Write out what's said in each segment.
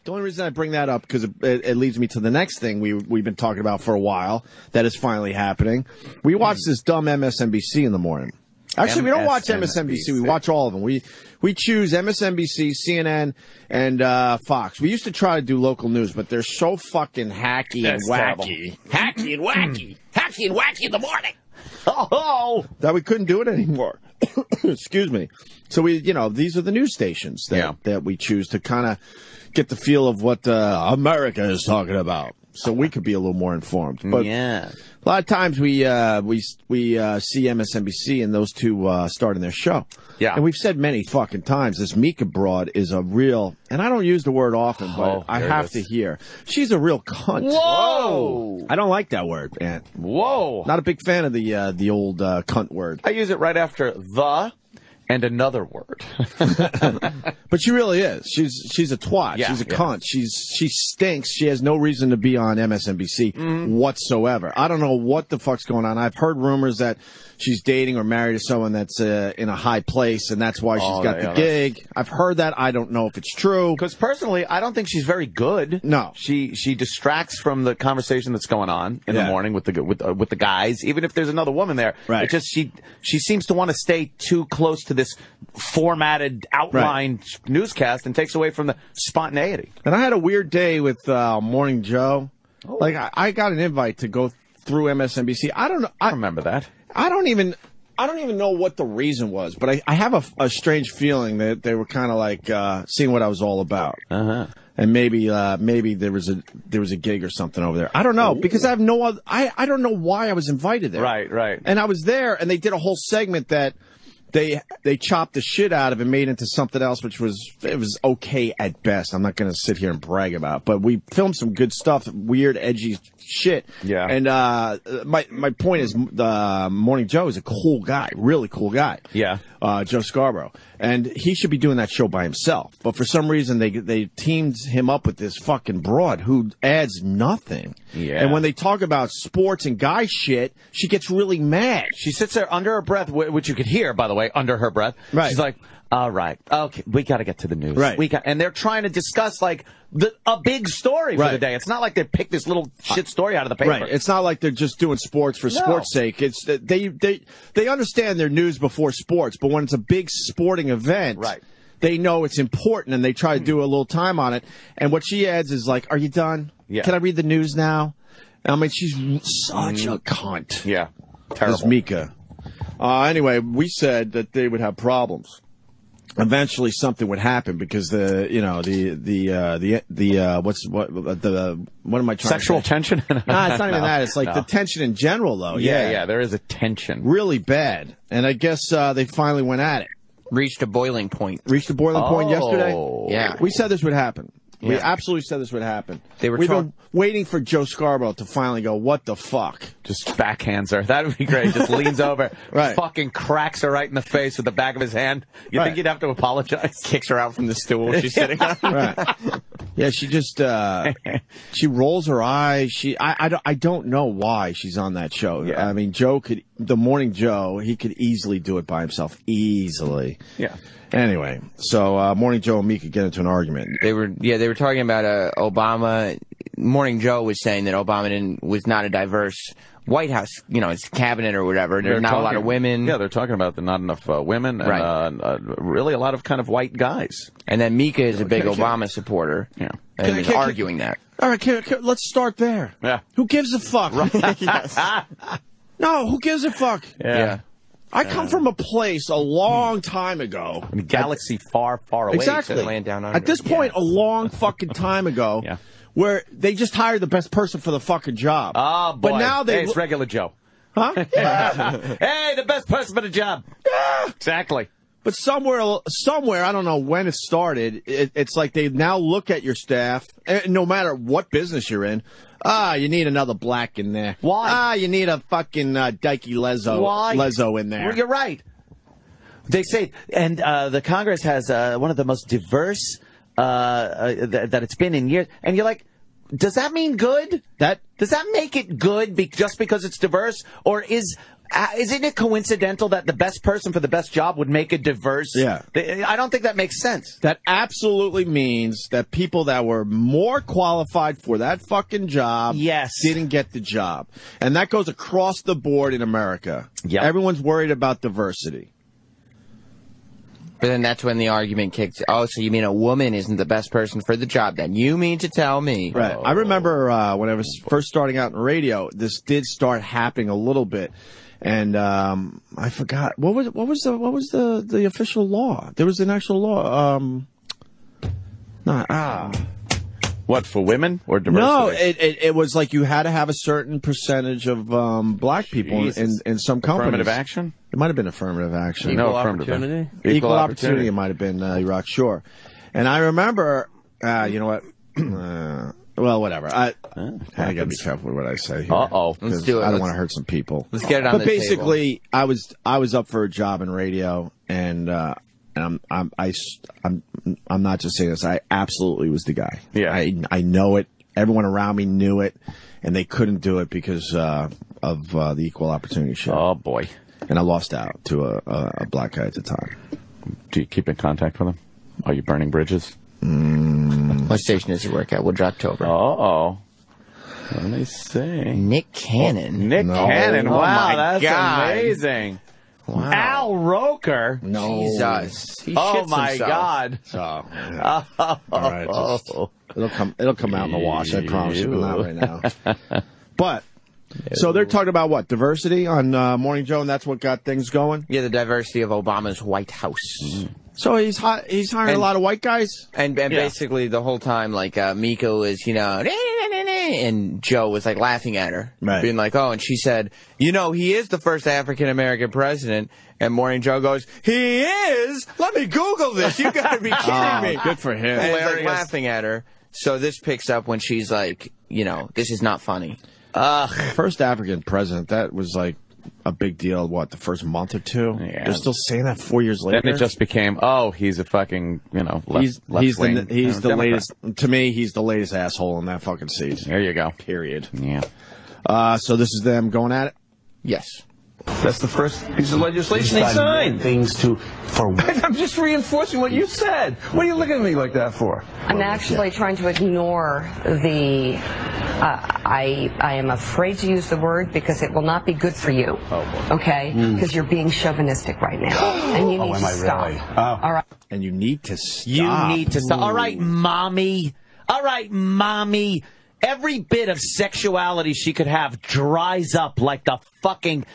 The only reason I bring that up because it leads me to the next thing we've been talking about for a while that is finally happening. We watch this dumb MSNBC in the morning. Actually, we don't watch MSNBC. We watch all of them. We choose MSNBC, CNN, and Fox. We used to try to do local news, but they're so fucking hacky and wacky. Hacky and wacky. Hacky and wacky in the morning. Oh, that we couldn't do it anymore. Excuse me. So these are the news stations that we choose to kind of get the feel of what America is talking about, so we could be a little more informed. But a lot of times we see MSNBC and those two starting their show. Yeah, and we've said many fucking times this Mika broad is a real, and I don't use the word often, but I have to hear she's a real cunt. Whoa! I don't like that word, man. Whoa! Not a big fan of the old cunt word. I use it right after the and another word. But she really is. She's a twat. Yeah, she's a cunt. She stinks. She has no reason to be on MSNBC whatsoever. I don't know what the fuck's going on. I've heard rumors that she's dating or married to someone that's in a high place, and that's why she's got the gig. I've heard that. I don't know if it's true. Because personally, I don't think she's very good. No, she distracts from the conversation that's going on in the morning with the guys. Even if there's another woman there, right? It just she seems to want to stay too close to this formatted, outlined newscast and takes away from the spontaneity. And I had a weird day with Morning Joe. Oh. Like I got an invite to go through MSNBC. I don't know. I remember that. I don't even know what the reason was, but I have a strange feeling that they were kind of like seeing what I was all about. And maybe there was a gig or something over there. I don't know, because I have no other, I don't know why I was invited there. Right. And I was there, and they did a whole segment that they chopped the shit out of and made into something else, which was okay at best. I'm not going to sit here and brag about it, but we filmed some good stuff, weird, edgy shit. Yeah. And my point is, Morning Joe is a cool guy, really cool guy. Yeah. Joe Scarborough, and he should be doing that show by himself. But for some reason, they teamed him up with this fucking broad who adds nothing. Yeah. And when they talk about sports and guy shit, she gets really mad. She sits there under her breath, which you could hear, by the way, under her breath. Right. She's like, all right, okay, we got to get to the news. Right. And they're trying to discuss, like, a big story for the day. It's not like they picked this little shit story out of the paper. Right. It's not like they're just doing sports for sports' sake. It's they understand their news before sports, but when it's a big sporting event, they know it's important, and they try to do a little time on it. And what she adds is like, are you done? Yeah. Can I read the news now? I mean, she's such a cunt. Yeah. Terrible. This Mika. Anyway, we said that they would have problems. Eventually, something would happen because what am I trying Sexual to say? tension? Nah, it's not even that. It's like the tension in general, though. Yeah, there is a tension. Really bad. And I guess they finally went at it. Reached a boiling point. Reached a boiling point yesterday? Yeah. We said this would happen. We absolutely said this would happen. We've been waiting for Joe Scarborough to finally go, what the fuck? Just backhands her. That would be great. Just leans over, fucking cracks her right in the face with the back of his hand. You think he'd have to apologize? Kicks her out from the stool she's sitting on. Yeah, she just, she rolls her eyes. I don't know why she's on that show. Yeah. I mean, the Morning Joe, he could easily do it by himself. Easily. Yeah. Anyway, so Morning Joe and Mika get into an argument. They were talking about Obama. Morning Joe was saying that Obama was not a diverse White House, his cabinet or whatever. There's not a lot of women. Yeah, they're talking about not enough women and really a lot of kind of white guys. And then Mika is a big Obama supporter. Yeah, and is arguing that. All right, let's start there. Yeah. Who gives a fuck? No, who gives a fuck? Yeah. I come from a place a long time ago. A galaxy far, far away. Exactly. Laying down under. At this point, a long fucking time ago, where they just hired the best person for the fucking job. Oh, boy. But now it's regular Joe. Huh? Hey, the best person for the job. Yeah. Exactly. But somewhere, I don't know when it started, it's like they now look at your staff, no matter what business you're in. You need another black in there. Why? You need a fucking dykey lezo in there. Well, you're right. They say, and the Congress has one of the most diverse that it's been in years. And you're like, does that mean good? Does that make it good just because it's diverse? Or is isn't it coincidental that the best person for the best job would make a diverse? Yeah. I don't think that makes sense. That absolutely means that people that were more qualified for that fucking job didn't get the job. And that goes across the board in America. Yep. Everyone's worried about diversity. But then that's when the argument kicks. Oh, so you mean a woman isn't the best person for the job? Then you mean to tell me? Right. I remember when I was first starting out in radio, this did start happening a little bit, and I forgot what was the official law. There was an actual law. What, for women or diversity? No, it was like you had to have a certain percentage of black people in some companies. Affirmative action? It might have been affirmative action. Equal opportunity? Equal opportunity. It might have been Iraq Shore. And I remember, you know what? Well, whatever. I gotta be careful with what I say here. Let's do it. I don't want to hurt some people. Let's get it on the table. But basically, I was up for a job in radio, and I'm not just saying this. I absolutely was the guy. Yeah. I know it. Everyone around me knew it, and they couldn't do it because of the Equal Opportunity show. Oh boy. And I lost out to a black guy at the time. Do you keep in contact with him? Are you burning bridges? What station does he work at? October. Let me see. Nick Cannon. Nick Cannon. Oh, Wow, my that's God. Amazing. Wow. Al Roker. No. Jesus. He Oh shits my himself. God. Oh, yeah. All right, it'll come out in the wash. I promise you, but not right now. But. So they're talking about what? Diversity on Morning Joe, and that's what got things going? Yeah, the diversity of Obama's White House. So he's hiring a lot of white guys? And basically the whole time, like, Mika was, and Joe was, like, laughing at her. Right. Being like, and she said, he is the first African-American president. And Morning Joe goes, he is? Let me Google this. You gotta be kidding me. Good for him. And he's, like, laughing at her. So this picks up when she's like, this is not funny. First African president, that was like a big deal, the first month or two? Yeah. They're still saying that 4 years later? Then it just became, he's a fucking, he's left-wing. He's the latest, to me, he's the latest asshole in that fucking seat. There you go. Period. Yeah. So this is them going at it? Yes. That's the first piece of legislation they signed. I'm just reinforcing what you said. What are you looking at me like that for? I'm actually trying to ignore the. I am afraid to use the word because it will not be good for you. Okay? Because you're being chauvinistic right now, and you need to stop. Really? All right. And you need to stop. You need to stop. All right, mommy. Every bit of sexuality she could have dries up like the fucking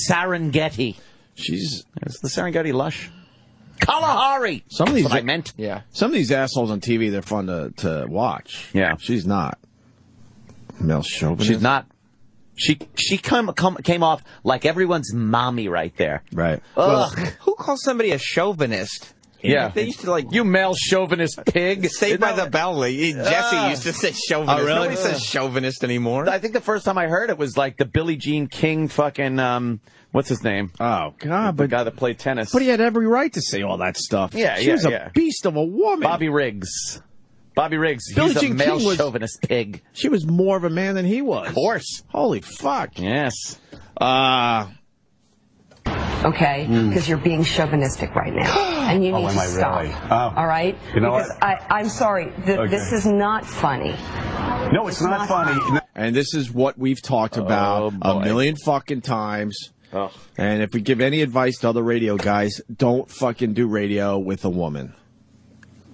Serengeti. Is the Serengeti lush? Kalahari. Some of these, That's what I meant. Yeah. Some of these assholes on TV, they're fun to watch. Yeah. She's not. Male chauvinist. She's not. She came off like everyone's mommy right there. Right. Ugh. Who calls somebody a chauvinist? Yeah. They used to you male chauvinist pig. Saved by the Bell. Jesse used to say chauvinist. Oh, really? Nobody says chauvinist anymore. I think the first time I heard it was like the Billie Jean King fucking, what's his name? Oh, God. The guy that played tennis. But he had every right to say all that stuff. Yeah, she was a beast of a woman. Bobby Riggs. Billie He's Jean a male King chauvinist pig. She was more of a man than he was. Of course. Holy fuck. Yes. Okay? Because you're being chauvinistic right now, and you need to stop. Really? All right? You know because I'm sorry. This is not funny. No, it's not funny. And this is what we've talked about a million fucking times. Oh. And if we give any advice to other radio guys, don't fucking do radio with a woman.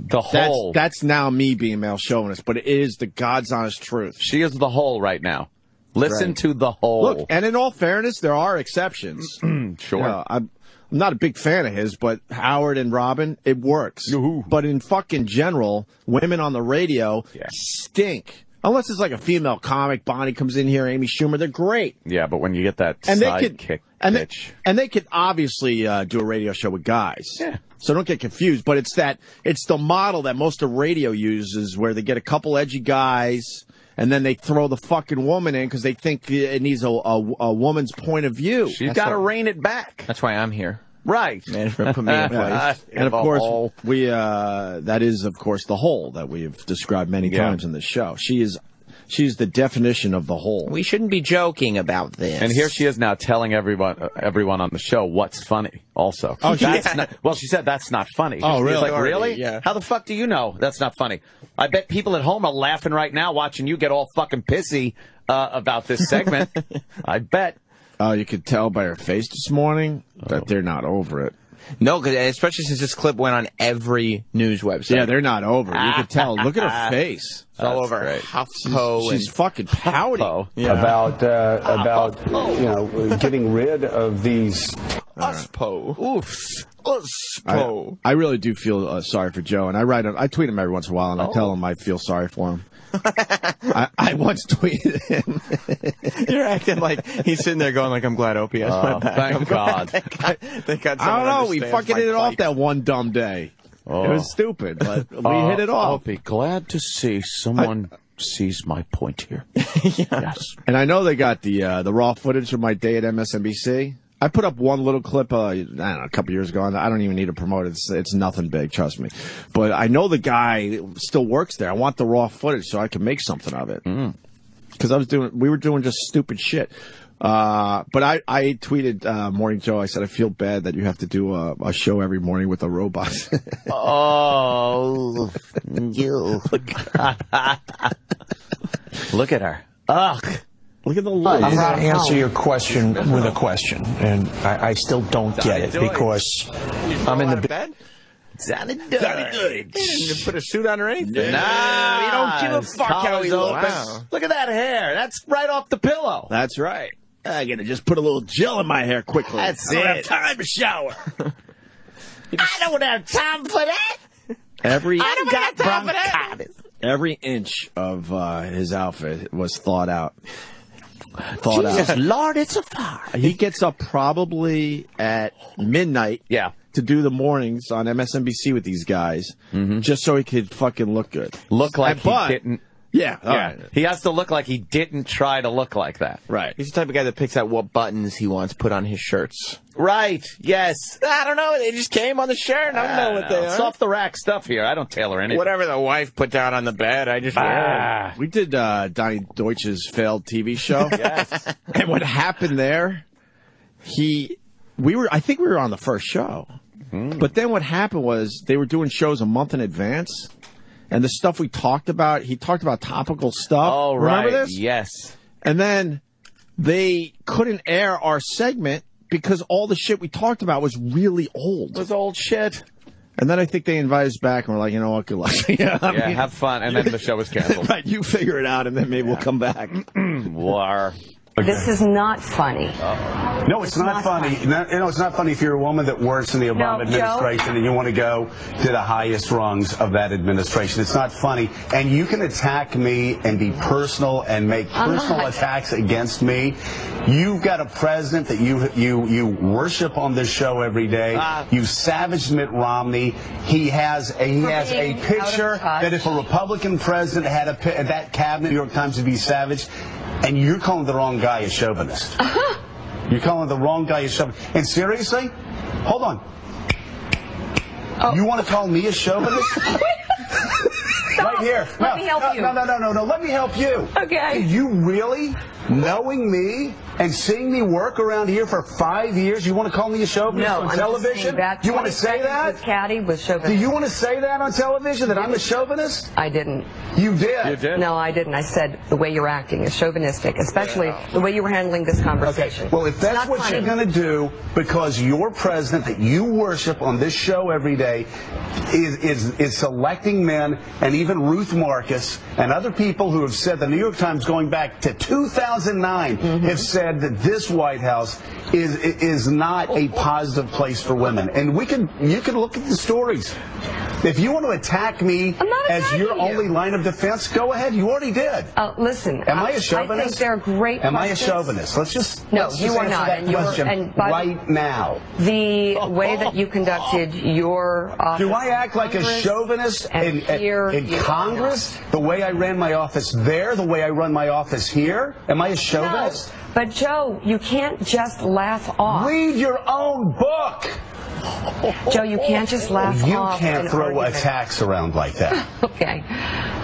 The whole. That's now me being male chauvinist, but it is the God's honest truth. She is the whole right now. Listen to the whole. Look, and in all fairness, there are exceptions. Sure. You know, I'm not a big fan of his, but Howard and Robin, it works. Yoo-hoo. But in fucking general, women on the radio stink. Unless it's like a female comic, Bonnie comes in here, Amy Schumer, they're great. Yeah, but when you get that and sidekick bitch. And they could obviously do a radio show with guys. Yeah. So don't get confused, but it's the model that most of radio uses where they get a couple edgy guys and then they throw the fucking woman in because they think it needs a woman's point of view. She's got to rein it back. That's why I'm here. Right. Management put me in place. And of course, that is, of course, the whole that we've described many times in this show. She is she's the definition of the whole. We shouldn't be joking about this. And here she is now telling everyone on the show what's funny also. Oh, that's not, well, she said that's not funny. Oh, really? She's like, really? Yeah. How the fuck do you know that's not funny? I bet people at home are laughing right now watching you get all fucking pissy about this segment. I bet. Oh, you could tell by her face this morning that they're not over it. No, cause especially since this clip went on every news website. Yeah, they're not over it. You could tell. Look at her face. It's all over great. HuffPo. She's fucking pouty. Yeah. About getting rid of these. HuffPo. Oofs. HuffPo. I really do feel sorry for Joe, and I tweet him every once in a while, and I tell him I feel sorry for him. I once tweeted him. You're acting like he's sitting there going like, I'm glad Opie has my back. Thank God. Thank God. I don't know. We fucking hit it off that one dumb day. It was stupid, but we hit it off. I'll be glad to see someone sees my point here. Yes. And I know they got the raw footage of my day at MSNBC. I put up one little clip, I don't know, a couple years ago. I don't even need to promote it. It's nothing big, trust me. But I know the guy still works there. I want the raw footage so I can make something of it. Because we were doing just stupid shit. But I tweeted Morning Joe. I said I feel bad that you have to do a show every morning with a robot. Oh, you. Look at her. Ugh. Look at the light. I'm going to answer your question with a question, and I still don't get it because I'm in the bed. Johnny Dudge. You put a suit on or anything? Nah, you don't give a fuck how he looks. Wow. Look at that hair. That's right off the pillow. That's right. I gotta just put a little gel in my hair quickly. That's I don't have it. time to shower. I don't have time for that. Every Every inch of his outfit was thought out. Jesus, Lord, it's a fire. He gets up probably at midnight. Yeah. To do the mornings on MSNBC with these guys, just so he could fucking look good. Look like he didn't. Yeah. Right. He has to look like he didn't try to look like that. Right. He's the type of guy that picks out what buttons he wants put on his shirts. Right. Yes. I don't know. They just came on the shirt. I don't know what they are. It's off the rack stuff here. I don't tailor anything. Whatever the wife put down on the bed, I just wear it. We did Donnie Deutsch's failed TV show. Yes. And what happened there, I think we were on the first show. But then what happened was they were doing shows a month in advance. And the stuff we talked about, he talked about topical stuff. Oh, right. Remember this? Yes. And then they couldn't air our segment because all the shit we talked about was really old. It was old shit. And then I think they invited us back and we're like, you know what, good luck. Have fun. And then the show was canceled. Right, you figure it out and then maybe we'll come back. War. This is not funny. No, it's not funny. It's not funny if you're a woman that works in the Obama administration and you want to go to the highest rungs of that administration. It's not funny. And you can attack me and be personal and make personal attacks against me. You've got a president that you worship on this show every day. You savaged Mitt Romney. He has a picture that if a Republican president had that cabinet, New York Times would be savaged. And you're calling the wrong guy a chauvinist. You're calling the wrong guy a chauvinist. And seriously, hold on. You want to call me a chauvinist? Right here. Let me help you. No. Let me help you. Okay. You really, knowing me and seeing me work around here for 5 years, you want to call me a chauvinist on television? You want to say that? Caddy was chauvinist. Do you want to say that on television, that I'm a chauvinist? I didn't. You did. You did? No, I didn't. I said the way you're acting is chauvinistic, especially the way you were handling this conversation. Okay. Well, if that's what you're going to do, because your president that you worship on this show every day is selecting men, and even Ruth Marcus and other people who have said, the New York Times going back to 2009 have said that this White House is not a positive place for women. And you can look at the stories. If you want to attack me as your only line of defense, go ahead. You already did. Listen. Am I a chauvinist? I think they're great Am I a questions. chauvinist? Let's just you are answer not. that question right now. The way that you conducted your office. Do I act like a chauvinist in Congress? The way I ran my office there, the way I run my office here? Am I a chauvinist? No. But Joe, you can't just laugh off. Read your own book. Joe, you can't just laugh You off can't an throw argument. attacks around like that. Okay.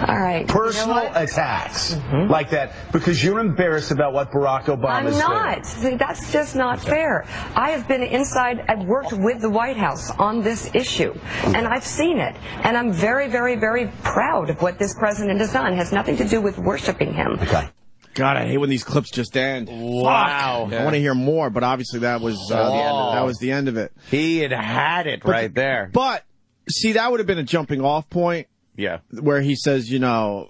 All right. Personal You know what? attacks like that because you're embarrassed about what Barack Obama is doing. I'm not. See, that's just not fair. I have been inside, I've worked with the White House on this issue, and I've seen it. And I'm very, very, very proud of what this president has done. It has nothing to do with worshiping him. Okay. God, I hate when these clips just end. Wow. I want to hear more, but obviously that was the end of it. He had it right there. But see, that would have been a jumping off point. Yeah. Where he says, you know,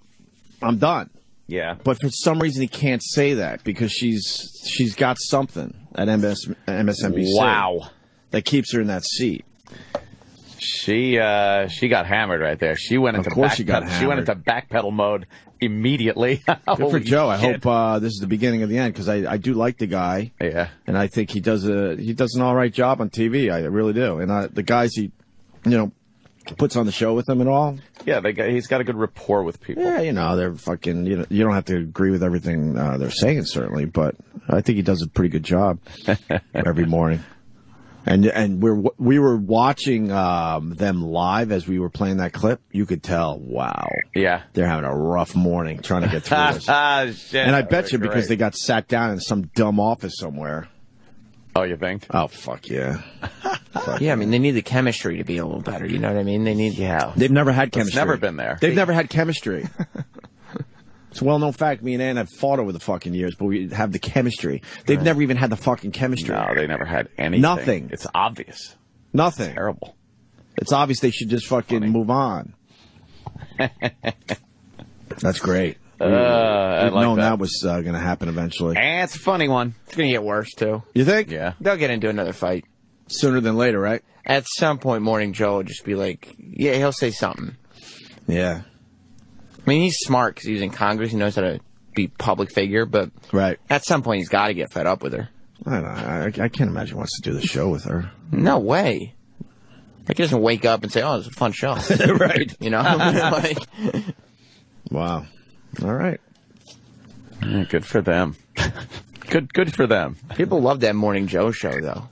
I'm done. Yeah. But for some reason he can't say that because she's got something at MSNBC. Wow. That keeps her in that seat. She got hammered right there. She went into backpedal mode immediately. Good for Joe. I hope this is the beginning of the end because I do like the guy. Yeah. And I think he does an all right job on TV. I really do. And the guys he, puts on the show with them and all. Yeah, he's got a good rapport with people. Yeah, they're fucking. You don't have to agree with everything they're saying certainly, but I think he does a pretty good job every morning. And we were watching them live as we were playing that clip. You could tell, wow. Yeah. They're having a rough morning trying to get through this. Shit, and I bet you because they got sat down in some dumb office somewhere. Oh, you think? Oh, fuck yeah. Yeah, I mean, they need the chemistry to be a little better. You know what I mean? They need, They've never had chemistry. It's never been there. They've never had chemistry. It's a well-known fact. Me and Ann have fought over the fucking years, but we have the chemistry. They've never even had the fucking chemistry. No, they never had anything. Nothing. It's obvious. Nothing. It's terrible. It's obvious they should just fucking move on. That's great. We've known that was going to happen eventually. And it's a funny one. It's going to get worse, too. You think? Yeah. They'll get into another fight. Sooner than later, right? At some point, Morning Joe will just be like, yeah, he'll say something. Yeah. I mean, he's smart because he's in Congress. He knows how to be a public figure, but at some point, he's got to get fed up with her. I don't know. I can't imagine he wants to do the show with her. No way. Like, he doesn't wake up and say, oh, it's a fun show. Right. Like, wow. All right. Yeah, good for them. Good for them. People love that Morning Joe show, though.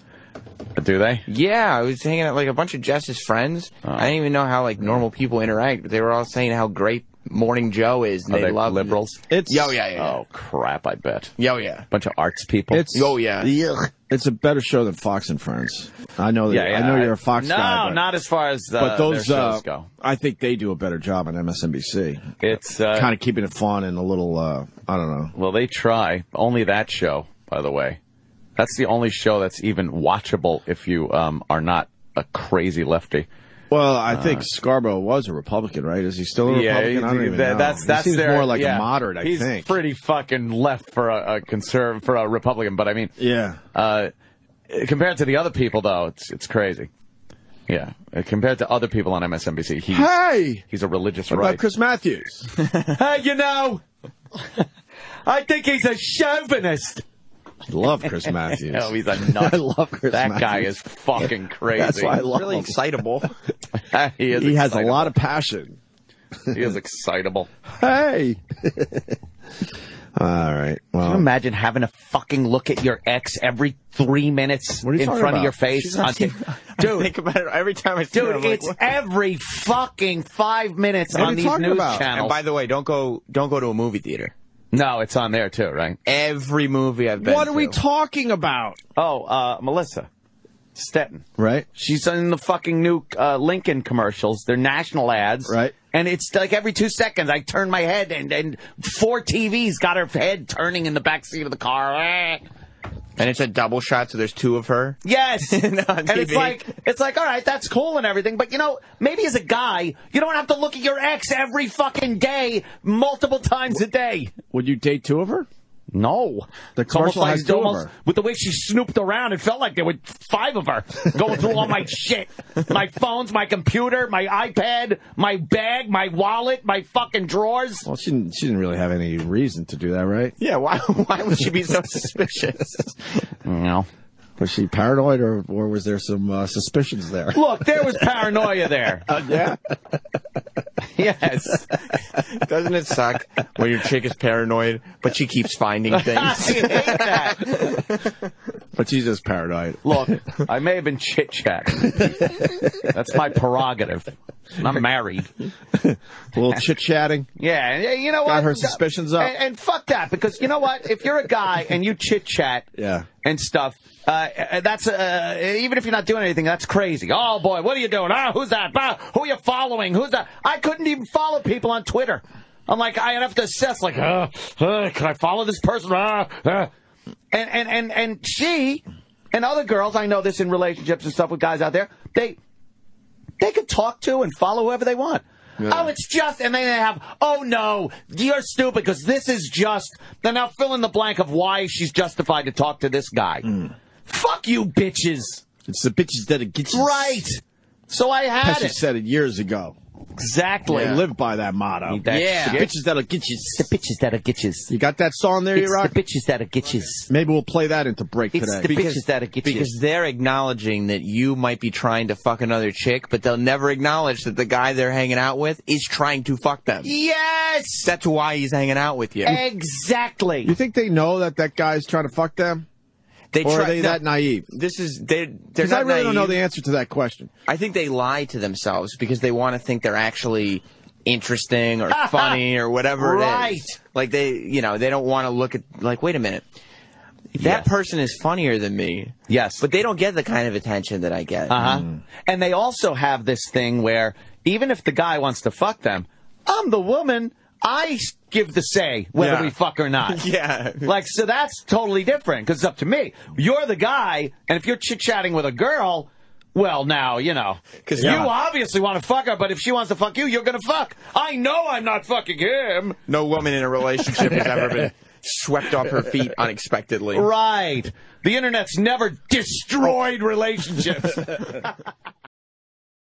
Do they? Yeah, I was hanging out like a bunch of Jess's friends. I didn't even know how normal people interact, but they were all saying how great Morning Joe is. And Are they love liberals? Yeah. Oh crap! I bet. Yeah. Bunch of arts people. It's a better show than Fox and Friends. I know that. I know you're a Fox guy. No, not as far as but those their shows go. I think they do a better job on MSNBC. It's kind of keeping it fun and a little. I don't know. Well, they try. Only that show, by the way. That's the only show that's even watchable if you are not a crazy lefty. Well, I think Scarborough was a Republican, right? Is he still a Republican? I don't even know. That's he seems more like a moderate, I He's think. He's pretty fucking left for a Republican, but I mean, compared to the other people, though, it's crazy. Yeah, compared to other people on MSNBC, he's a religious right. What about Chris Matthews? Hey, I think he's a chauvinist. I love Chris Matthews. No, he's a nut. I love Chris Matthews. That guy is fucking crazy. That's why I love really him. excitable. He has a lot of passion. He is excitable. Hey. All right. Well, can you imagine having to fucking look at your ex every 3 minutes in front of your face? Dude, think about it every time I see her. Dude, it's every fucking 5 minutes on these news channels. And by the way, don't go to a movie theater. No, it's on there too, right? Every movie I've been to. What are we talking about? Oh, Melissa Stetton. Right. She's in the fucking new Lincoln commercials. They're national ads. Right. And it's like every 2 seconds I turn my head and 4 TVs got her head turning in the back seat of the car. And it's a double shot, so there's 2 of her? Yes. And it's like, all right, that's cool and everything, but maybe as a guy, you don't have to look at your ex every fucking day, multiple times a day. Would you date 2 of her? No. The commercial has 2 of her. With the way she snooped around, it felt like there were 5 of her going through all my shit. My phones, my computer, my iPad, my bag, my wallet, my fucking drawers. Well, she didn't really have any reason to do that, right? Yeah, why would she be so suspicious? No. Was she paranoid, or was there some suspicions there? Look, there was paranoia there. Yeah? Yes. Doesn't it suck when your chick is paranoid, but she keeps finding things? I hate that. But she's just paranoid. Look, I may have been chit-chatting. That's my prerogative. I'm married. A little chit-chatting? Yeah, you know what? Got her suspicions up. And fuck that, because you know what? If you're a guy and you chit-chat and stuff, that's even if you're not doing anything, that's crazy. Oh, boy, what are you doing? Who's that? Who are you following? Who's that? I couldn't even follow people on Twitter. I'm like, I'd have to assess, like, can I follow this person? And she and other girls, I know this in relationships and stuff with guys out there, they can talk to and follow whoever they want. Yeah. Oh, it's just, and then they have, oh no, you're stupid because this is just, then now fill in the blank of why she's justified to talk to this guy. Fuck you, bitches. It's the bitches that it gets you. Right. So I had Pesci said it years ago. Exactly. They live by that motto. Yeah. The bitches that'll get you. The bitches that'll get you. You got that song there, you rock? The bitches that'll get you. Maybe we'll play that into break today. It's the bitches that'll get you. Because they're acknowledging that you might be trying to fuck another chick, but they'll never acknowledge that the guy they're hanging out with is trying to fuck them. Yes! That's why he's hanging out with you. Exactly. You think they know that that guy's trying to fuck them? Or are they that naive? Because I really don't know the answer to that question. I think they lie to themselves because they want to think they're actually interesting or funny or whatever it is. Like they don't want to look at, like, wait a minute. That person is funnier than me. Yes. But they don't get the kind of attention that I get. And they also have this thing where even if the guy wants to fuck them, I'm the woman. I give the say whether we fuck or not. Like, so that's totally different because it's up to me. You're the guy, and if you're chit-chatting with a girl, well, now, you know. Because you obviously want to fuck her, but if she wants to fuck you, you're going to fuck. I know I'm not fucking him. No woman in a relationship has ever been swept off her feet unexpectedly. Right. The internet's never destroyed relationships.